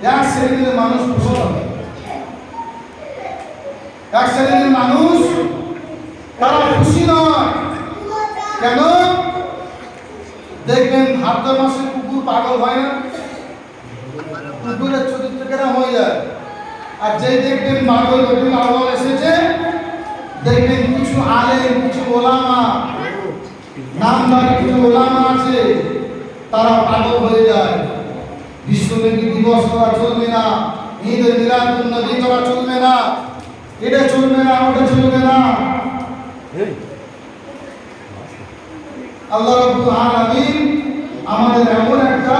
এক শ্রেণীর মানুষ খুশি হবে, এক শ্রেণীর মানুষ তারা খুশি নয়। কেন? দেখবেন ভাদ্র মাসে কুকুর পাগল হয় না, কুকুরের চরিত্র কেন হয়ে যায়। আর যেই দেখবেন পাগল নতুন আবহাওয়া এসেছে, দেখবেন কিছু আলেম, কিছু ওলামা, নামদারি কিছু ওলামা আছে, তারা পাগল হয়ে যায়। বিশ্বব্যাপী দিবস করা চলবে না, ঈদ মিলাদুন নবী করা চলবে না, এটা চলবে না, ওটা চলবে না। আল্লাহ রাব্বুল আলামিন আমাদের এমন একটা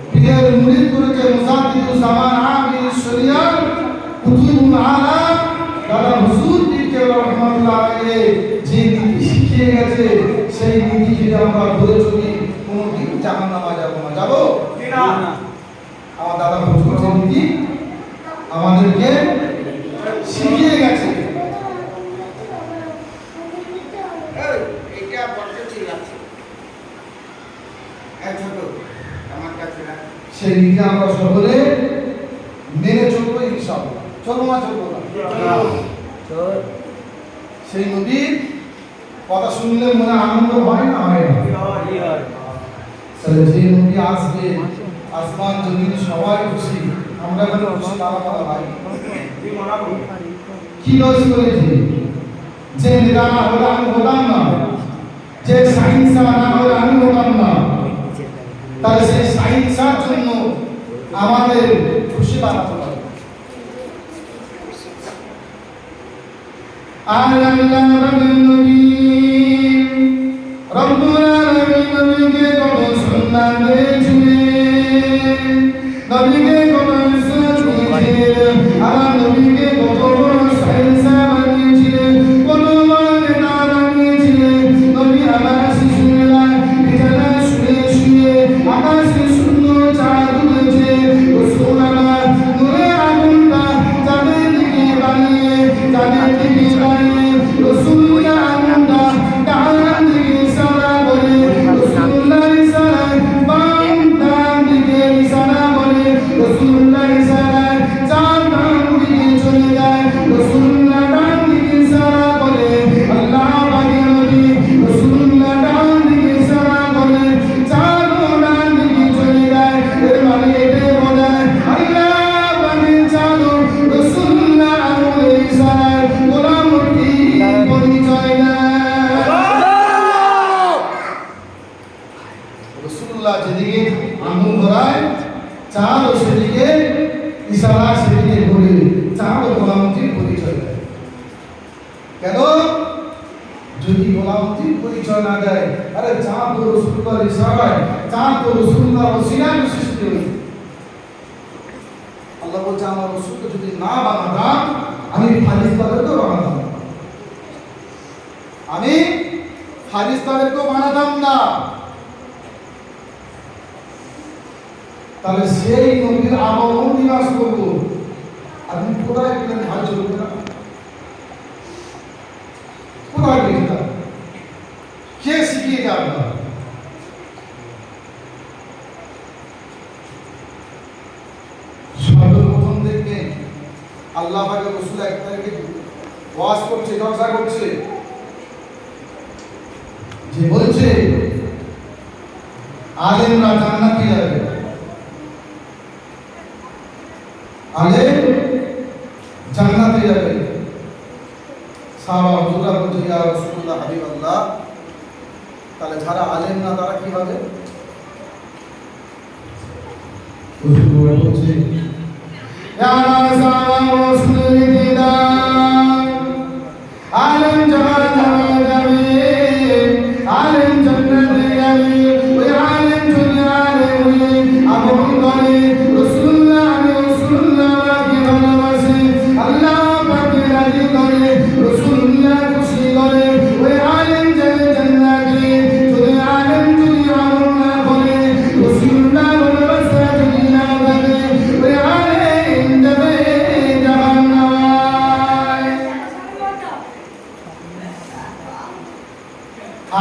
পীরের মুরিদ করেছে, মুসাদ্দিদুল জামান আমির শরিয়াত কুতুবুল আলাম দাদা হুজুর পীর কেবলা রাহমাতুল্লাহ আলাইহি যে নীতি শিখিয়ে গেছে, সেই নীতি যদি আমরা ধরে চলি, কোনোদিন জাহান্নামে যাব না। যাবো না? আমার দাদা হুজুর যে নীতি আমাদেরকে শিখিয়ে গেছে। সেই নীতি আমরা সকলে মেনে চলবো ইনশাআল্লাহ। চলবো না? চলবো না? সেই নবীর কথা শুনলে মনে আনন্দ হয় না? হয় না? তাহলে যে নবী আসবে, আসমান জমিন সবাই খুশি, আমরা কেন খুশি? তারা কথা ভাই কি লস করেছি? যে নেতা না হলে আমি হতাম না, যে সায়েন্স না হলে আমি হতাম না। তাহলে সেই সায়েন্সের জন্য আমাদের খুশি বানাতে হবে। আল্লাহ নবী রব্বুল আলামিন নবীকে কত সুন্নাত দিয়েছিলেন, নবীকে কত ইজ্জত দিয়েছিলেন, আমার নবীকে কত বড় সায়েন্স বানিয়েছিলেন, কত বড় নেতা বানিয়েছিলেন। নবী আমার শিশুরা বিছানায় শুয়ে শুয়ে আকাশে শূন্য চাঁদ উঠেছে, রাসূল আমার নূরে আগুনটা চাঁদের দিকে বানিয়ে, চাঁদের দিকে বানিয়ে রাসূলুল্লাহ আগুনটা ডান দিকে ইশারা করে, রাসূলুল্লাহ ইশারায় বাম ডান দিকে ইশারা করে, রাসূলুল্লাহ ইশারায় চাঁদ ডান দিকে চলে যায়, রাসূলুল্লাহ ডান দিকে ইশারা করে, আল্লাহ পাকের নবী রাসূলুল্লাহ ডান দিকে ইশারা করে, চাঁদ ডান দিকে চলে যায়। এর মানে এটাই বোঝায় আল্লাহ পাকের চাঁদ রাসূলুল্লাহ আগুনের ইশারায় গোলামতি পরিচয় দেয়। রাসূলুল্লাহ যেদিকে আঙুল ধরায়, চাঁদ সেদিকে ইশারা, সেদিকে ঘুরে, চাঁদ গোলামতির পরিচয় দেয়। কেন? যদি গোলামতির পরিচয় না দেয়, আরে চাঁদ তো রাসূলুল্লাহর ইশারায়, চাঁদ তো রাসূলুল্লাহর ওসিলায় সৃষ্টি হয়েছে। আল্লাহ বলছে আমার রাসূলকে যদি না বানাতাম, আমি ফারিস্তাদেরকেও বানাতাম না, আমি ফারিস্তাদেরকেও বানাতাম না। তাহলে সেই নবীর আমল নিবাস করবো, আপনি কোথায় পেলেন? ভাই চলবে না, কোথায় পেলেন? কে শিখিয়ে যাবে? সর্বপ্রথম দেখবেন আল্লাহ পাকের রাসূল এক তারিখে ওয়াজ করছে, জলসা করছে, যে বলছে আলেমরা জান্নাতে যাবে, আলেম জান্নাতে যাবে। সাহাবা হুজুররা বলছে ইয়া রাসূলুল্লাহ হাবিবাল্লাহ, তাহলে যারা আলেম না তারা কি হবে? হুজুর বলছে ইয়া রাসূলুল্লাহ আলেম যারা যাবে, আলেম জান্নাতে যাবে, ওই আলেম যদি আলেম হয়ে আমল করে, আল্লাহ পাকে রাজি করে, রাসূলুল্লাহ খুশি করে, ওই আলেম যাবে জান্নাতে। যদি আলেম যদি আমল না করে, রাসূলুল্লাহ ভালোবাসা যদি না থাকে, ওই আলেম যাবে জাহান্নামে।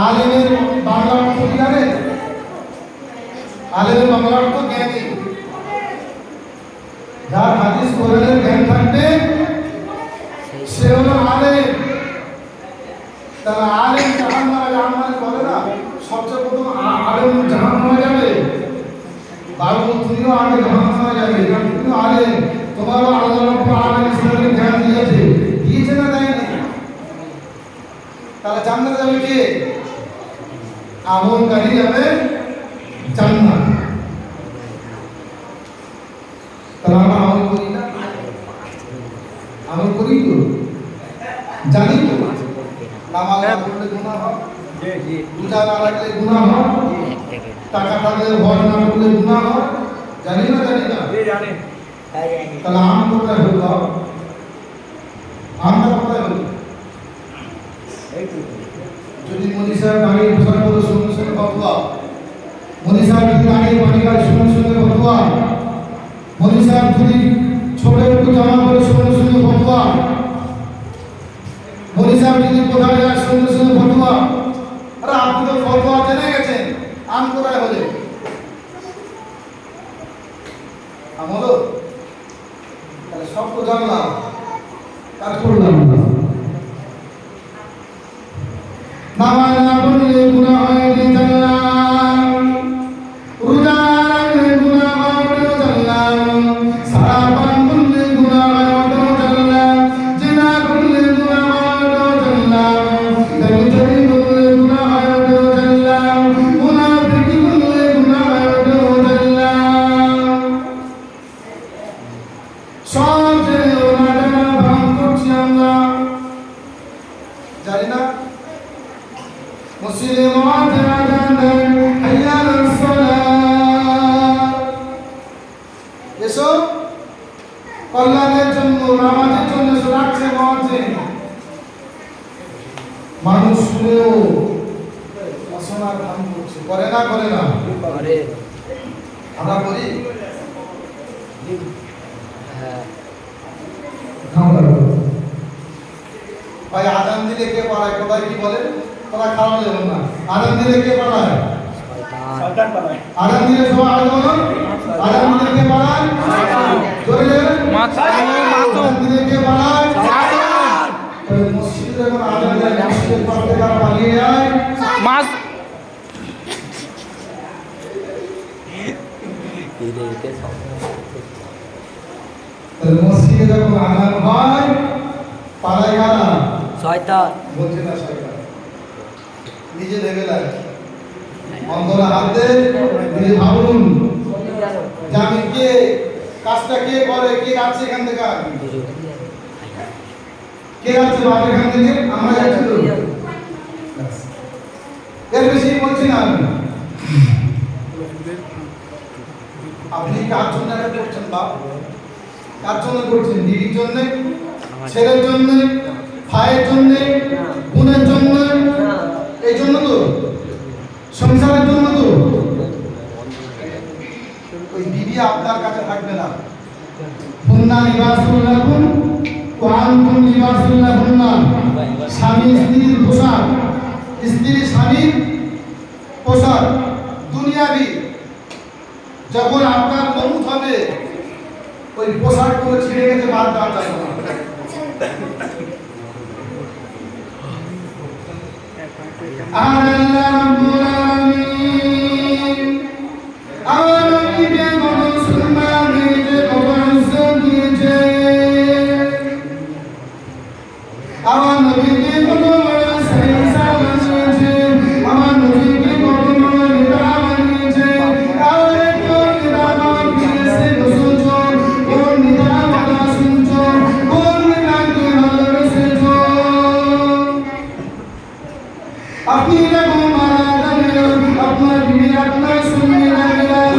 আলেমের বাংলা অর্থ কি জানেন? আলেমের বাংলা অর্থ জ্ঞানী। যার হাদিস কোরআনের জ্ঞান থাকবে সে হলো আলেম। তারা আলেম জাহান্নামে যাওয়ার মানে বলে না, সবচেয়ে প্রথম আলেম জাহান্নামে যাবে। বাবু তুমিও আগে জাহান্নামে যাবে, কারণ তুমিও আলেম, তোমারও আল্লাহ রাব্বুল আলামিন ইসলামের জ্ঞান দিয়েছে না দেয়নি? তাহলে জান্নাতে যাবে কে? আমলকারী যাবে জান্নাত। তাহলে আমরা আমল করি না? আমল করি তো, জানি তো নামাজ না পড়লে গুনাহ হয়, রোজা না রাখলে গুনাহ হয়, টাকা থাকলে হজ না করলে গুনাহ হয়, জানি না? তাহলে আম কোথায় হলো? আমটা কোথায় হলো? যদি মনীষা দাঁড়িয়ে প্রচার করো সঙ্গে সঙ্গে ফতোয়া, মনীষা যদি দাঁড়িয়ে পানি খায় সঙ্গে সঙ্গে ফতোয়া, মনীষা যদি ছোট একটু জামা পরে সঙ্গে সঙ্গে ফতোয়া, মনীষা যদি কোথায় যায় সঙ্গে সঙ্গে ফতোয়া। আরে আপনি তো ফতোয়া জেনে গেছেন, আম কোথায় হলে? আম হলো? তাহলে সব তো জানলাম, কাজ করলাম না। নামাজ না পড়লে গুনাহ হয় জানলাম, রোজা রাখলে গুনাহ হয় জানলাম, সারা পান করলে গুনাহ হয় জানলাম, জিনা করলে গুনাহ হয় জানলাম, বেঈমানি করলে গুনাহ হয় জানলাম, মুনাফিকি করলে গুনাহ হয় জানলাম। সব জেনে ওনারা ভাঙ করছি আমরা, জানি না? মুসলিমাত আযান হাইয়া আলাস সালাত, এসো কল্যাণের জন্য, নামাজের জন্য রাখছে মুয়াজ্জিন। মানুষ শুনেও অসনার ভান করছে, করে না? করে না? করে। আমরা করি? হ্যাঁ। ভাই আযান দিলে কে পড়ায়? কোথায় কি বলে? তোরা খারাপ লেবেন না। আযান দিলে কে পড়ায়? শয়তান পড়ায়। আযান দিলে সবাই আগে বলুন, আযান দিলে কে পড়ায়? জোরে জোরে আযান দিলে কে পড়ায়? শয়তান। মসজিদে যখন আযান দেয়, মসজিদের পাশে কারা পালিয়ে যায়? মাছ। মসজিদে যখন আযান হয় পালায় কারা? শয়তান। বলছে না শয়তান, নিজে ভেবে লাগে, অন্তরে হাত দে, নিজে ভাবুন যে আমি কে, কাজটা কে করে, কে যাচ্ছে এখান থেকে? কে যাচ্ছে বাবা এখান থেকে? আমরা যাচ্ছি তো, এর বেশি বলছি না আমি। আপনি কার জন্য এটা করছেন বাপ? কার জন্য করছেন? দিদির জন্য, ছেলের জন্য, ভাইয়ের জন্য, বোনের জন্য, এই জন্য তো, সংসারের জন্য তো। ওই বিবি আপনার কাছে থাকবে না। হুন্না লিবাসুল লাকুম ওয়া আনতুম লিবাসুল লাহুন্না, স্বামী স্ত্রীর পোশাক, স্ত্রী স্বামীর পোশাক দুনিয়াবি। যখন আপনার মৌত হবে ওই পোশাকগুলো ছিঁড়ে গেছে, বাদ দেওয়া যায় না। আল্লাহ রাব্বুল আলামিন আমার নবীকে মুসলমানদের কবরস্থ দিয়েছে, আমার নবীকে কত বড় সহিংসা বানিয়েছে, আমার নবীকে কত বড় নেতা বানিয়েছে। আর কোন নেতা বানিয়েছে শুনছো? কোন নেতা কথা শুনছো? কোন নেতাকে ভালোবেসেছো? আপনি যখন মারা যাবেন, আপনার বিবি আপনার সঙ্গে যাবেন,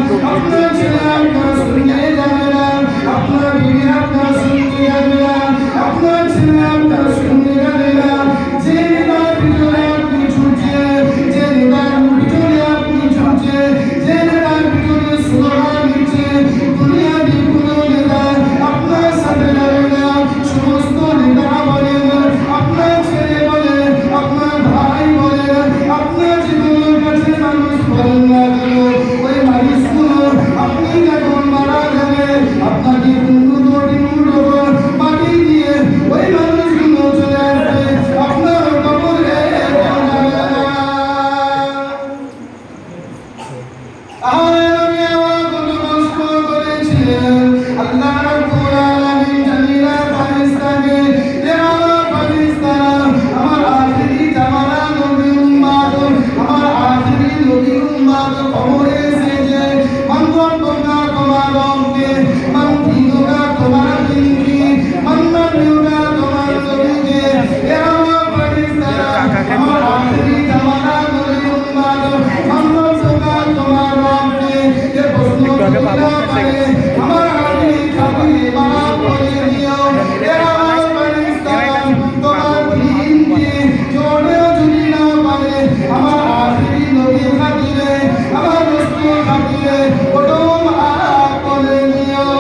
আল্লাহ রাব্বুল আলামিন জানিনা ফেরেশতাকে আমার ফেরেশতারা আমার আখিরি জামানা নবী উম্মত আমার আখিরি নবী উম্মত কবরে এসেছে মন্তব্য তোমার রবকে মন্দিরা তোমার দিনকে মন্দিরা তোমার নবীকে আমার ফেরেশতারা আমার আখিরি জামানা নবী উম্মত মন্তব্য তোমার রবকে এ প্রশ্ন আমার আখিরি খাবিরে মাফ করে দিও আমার ফেরেশতারা তোমার দিনকে জোড়ে যদি না পারে আমার আখিরি নবী খাবিরে আমার রাসূল খাবিরে ওটো মাফ করে দিও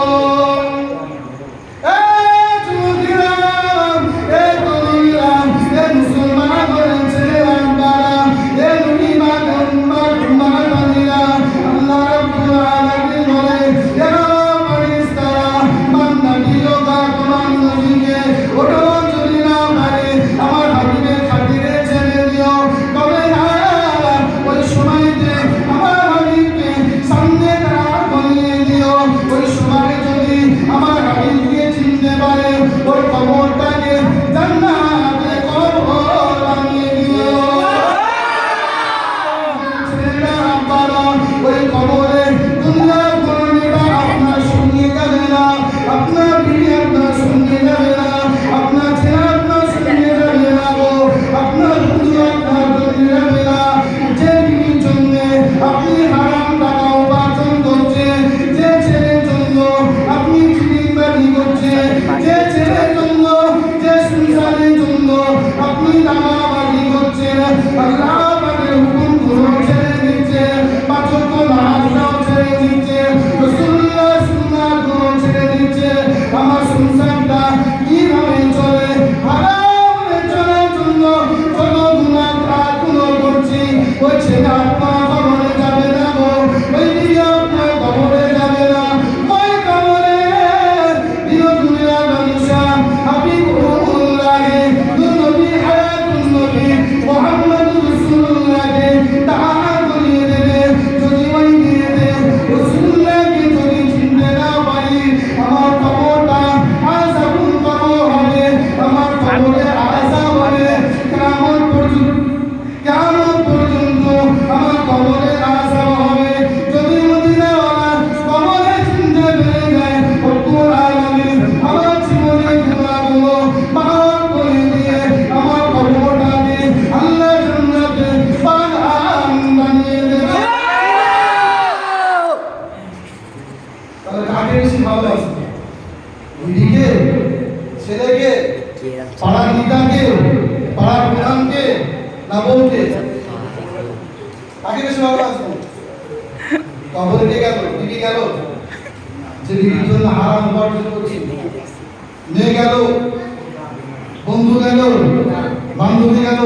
ছেলেকে পাড়ার নেতাকে পাড়ার প্রধানকে না বউকে কাকে বেশি ভালোবাসবো কবরে কে গেল বিবি গেল যে বিবির জন্য হারাম উপার্জন করছি মেয়ে গেল বন্ধু গেল বান্ধবী গেল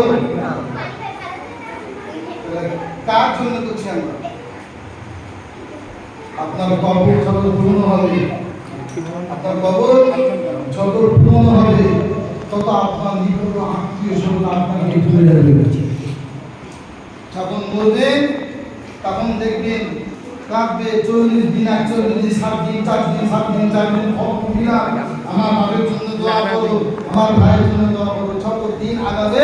কার জন্য করছি আমরা আপনার কবর যত পূর্ণ হবে আপনার কবর যত পূর্ণ হবে তত আপনার নিকট আত্মীয় স্বজন আপনাকে ভুলে যাবে যখন বলবেন তখন দেখবেন কাঁদবে 40 দিন 41 দিন 7 দিন 4 দিন 7 দিন 4 দিন মহিলা আমার বাবার জন্য দোয়া করো আমার ভাইয়ের জন্য দোয়া করো যত দিন আগাবে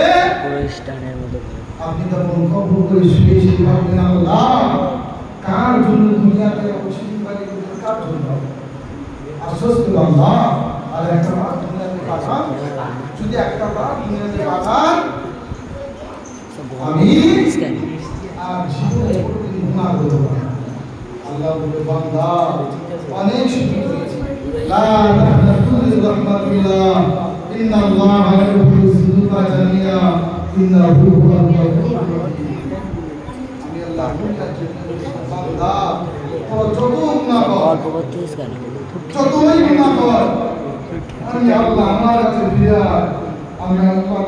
স্টানের মতো আপনি তখন কবর করে শুয়ে শুয়ে ভাববেন আল্লাহ কার জন্য দুনিয়াতে অসীম বাড়ি কার জন্য আফসোস করো আল্লাহ আর একটা বার দুনিয়াতে পাঠান যদি একটা বার দুনিয়াতে পাঠান আমি আর জীবনে কোনোদিন গুনাহ করব না আল্লাহ বলে বান্দা অনেক সুযোগ লা তাহনাতু রাহমাতুল্লাহ ইন্নাল্লাহা ইয়াগফিরু যুনুবা জামিআ ইন্নাহু হুয়াল গফুরুর রহিম আমি আল্লাহ বুঝার জন্য বান্দা ও যত গুনাহ কর যতই গুনাহ কর আমি আল্লাহ আমার কাছে ফিরে আমি আল্লাহ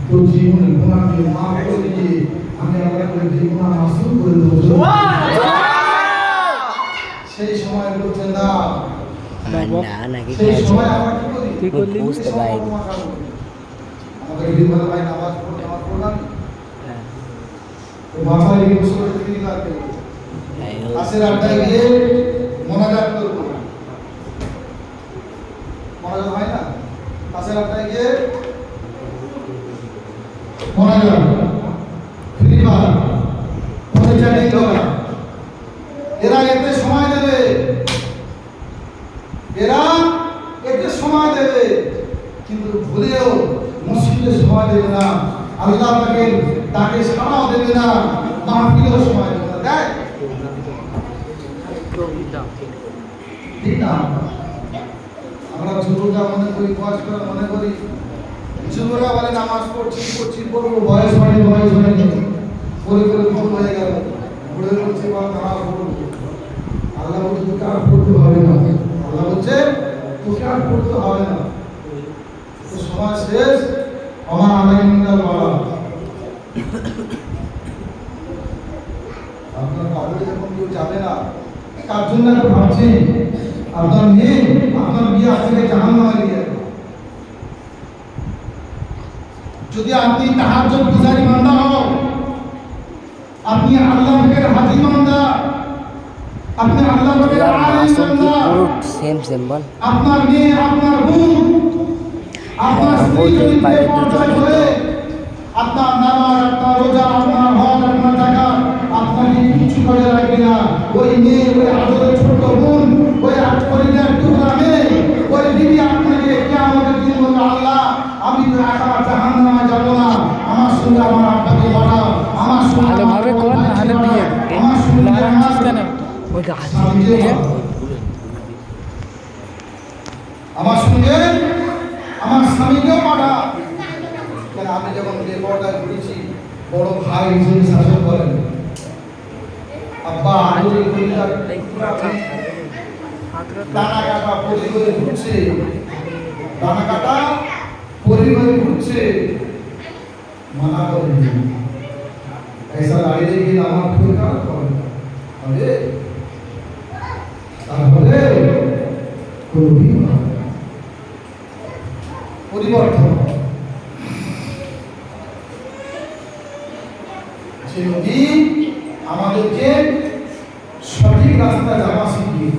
তো জীবনে গুনাহকে মাফ করে দিয়ে আমি আল্লাহকে জীবন মাসুম করে দেব সেই সময় বলছেন না নাকি সেই সময় আমরা কি করি তুই বুঝতে পারি আমাদের বিবাহ ভাই নামাজ পড়লাম তো বাবা এই বছর থেকে লাগবে আসের আড্ডায় গিয়ে মোনাজাত করব রাস্তায় গিয়ে মনে যান ফ্রি ফায়ার ফোনে চ্যাটিং করা, এরা এতে সময় দেবে, এরা এতে সময় দেবে, কিন্তু ভুলেও মসজিদে সময় দেবে না, আল্লাহ পাকের তাকে সাড়াও দেবে না, মাহফিলেও সময় দেবে না। দেয় ঠিক না? আমরা যুবকরা মনে করি, বয়স্করা মনে করি, যুবকরা বলে নামাজ পড়ছি পড়বো, বয়স হয়নি করে ভুল হয়ে গেল, পড়ে বলছে বা তারা পড়বো। আল্লাহ বলছে তোকে আর পড়তে হবে না, আল্লাহ বলছে তোকে আর পড়তে হবে না, তো সময় শেষ। আমার আলাইহিল্লাহ বলা আপনার বাড়িতে যখন কেউ যাবে না, কার জন্য একটু ভাবছেন? আপনার মেয়ে, আপনার বিয়ে আপনাকে জাহান্নামে নিয়ে যাবে। যদি আপনি তাহাজ্জুদ গুজারি বান্দা হন, আপনি আল্লাহ পাকের হাজি বান্দা, আপনি আল্লাহ পাকের আলিম বান্দা, সেম বল। আপনার মেয়ে, আপনার বোন, আপনার স্ত্রী যদি বেপরদায় চলে, আপনার নামাজ, আপনার রোজা, আপনার হজ, আপনার যাকাত আপনাকে কিছু করে রাখবে না। ওই মেয়ে, ওই আদরের ছোট বোন, ওই আটকরিদের টুকরা মেয়ে, ওই বিবি আপনাকে কিয়ামতের দিন বলবে, আল্লাহ আমি তো একা জাহান্নামে যাব না, আমার সঙ্গে আমার আব্বাকে বাড়াও, আমার সঙ্গে ভালোভাবে কোন নাহলে বিয়ে আমার সঙ্গে আমার ওই গাছ আমার সঙ্গে আমার স্বামীকেও পাঠা। কেন আমি যখন বেপরদায় ঘুরেছি, বড় ভাই হিসেবে শাসন করেন, আব্বা আদরের কলিজার টুকরা মেয়ে, দানা কাটা পরি হয়ে ঘুরছে, দানা কাটা পরি হয়ে ঘুরছে, মানা করেন ऐसा দাঁড়িয়ে গিয়ে আমার খুব খারাপ করে আরে তাহলে পরিবর্তন যে নবী আমাদেরকে সঠিক রাস্তা যাওয়া শিখিয়ে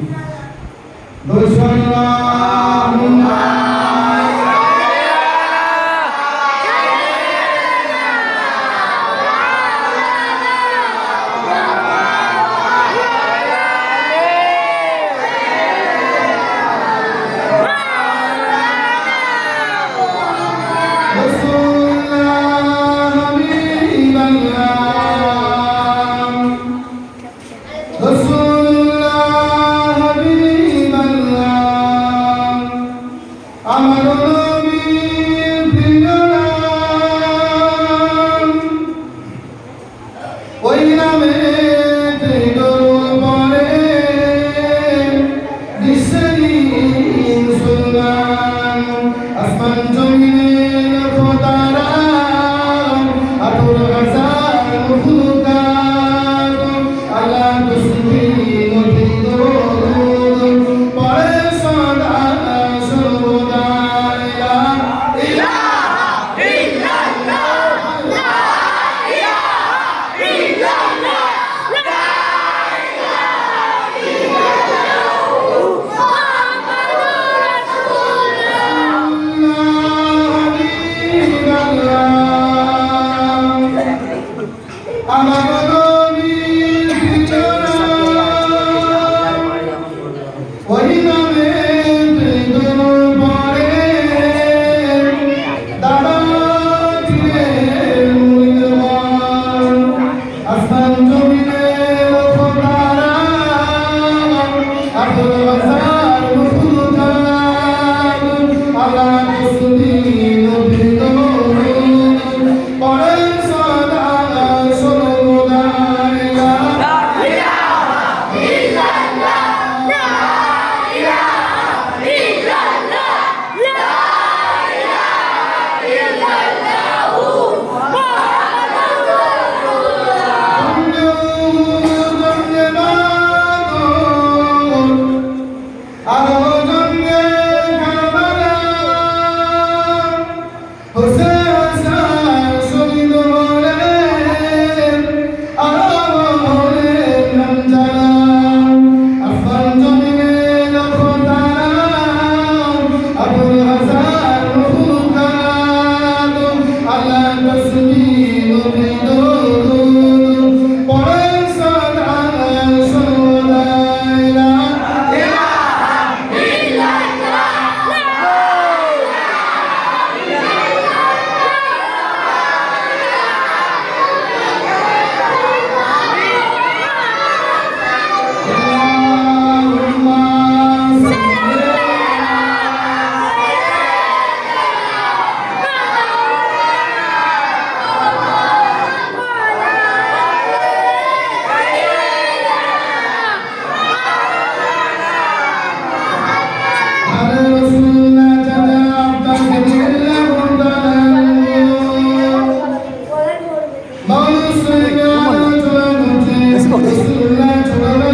Let's go.